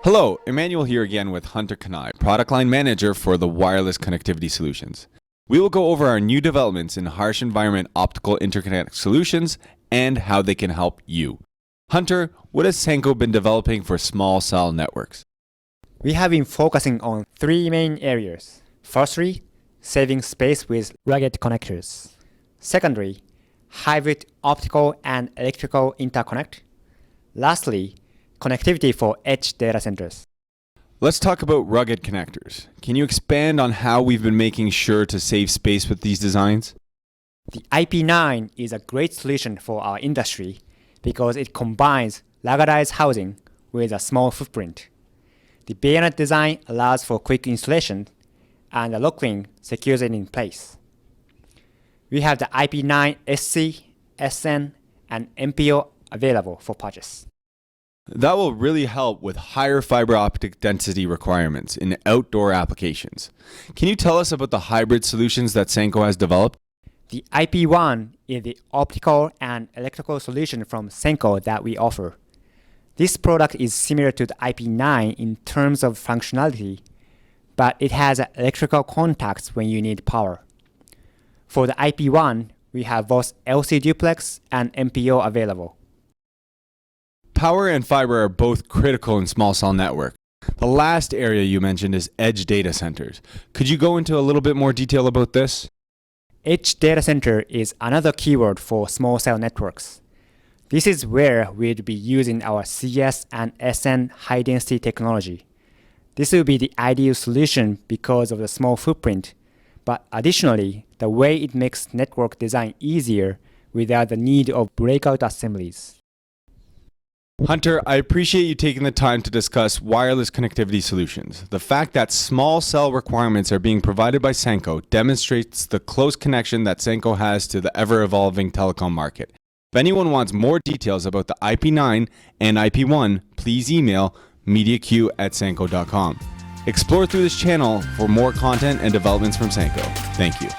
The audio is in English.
Hello, Emmanuel here again with Hunter Kanai, Product Line Manager for the Wireless Connectivity Solutions. We will go over our new developments in harsh environment optical interconnect solutions and how they can help you. Hunter, what has SENKO been developing for small cell networks? We have been focusing on three main areas. Firstly, saving space with rugged connectors. Secondly, hybrid optical and electrical interconnect. Lastly, connectivity for edge data centers. Let's talk about rugged connectors. Can you expand on how we've been making sure to save space with these designs? The IP9 is a great solution for our industry because it combines ruggedized housing with a small footprint. The bayonet design allows for quick installation, and the lock ring secures it in place. We have the IP9 SC, SN, and MPO available for purchase. That will really help with higher fiber optic density requirements in outdoor applications. Can you tell us about the hybrid solutions that SENKO has developed? The IP1 is the optical and electrical solution from SENKO that we offer. This product is similar to the IP9 in terms of functionality, but it has electrical contacts when you need power. For the IP1, we have both LC duplex and MPO available. Power and fiber are both critical in small cell network. The last area you mentioned is edge data centers. Could you go into a little bit more detail about this? Edge data center is another keyword for small cell networks. This is where we'd be using our CS and SN high density technology. This will be the ideal solution because of the small footprint, but additionally, the way it makes network design easier without the need of breakout assemblies. Hunter, I appreciate you taking the time to discuss wireless connectivity solutions. The fact that small cell requirements are being provided by SENKO demonstrates the close connection that SENKO has to the ever-evolving telecom market. If anyone wants more details about the IP9 and IP1, please email mediaq@senko.com. Explore through this channel for more content and developments from SENKO. Thank you.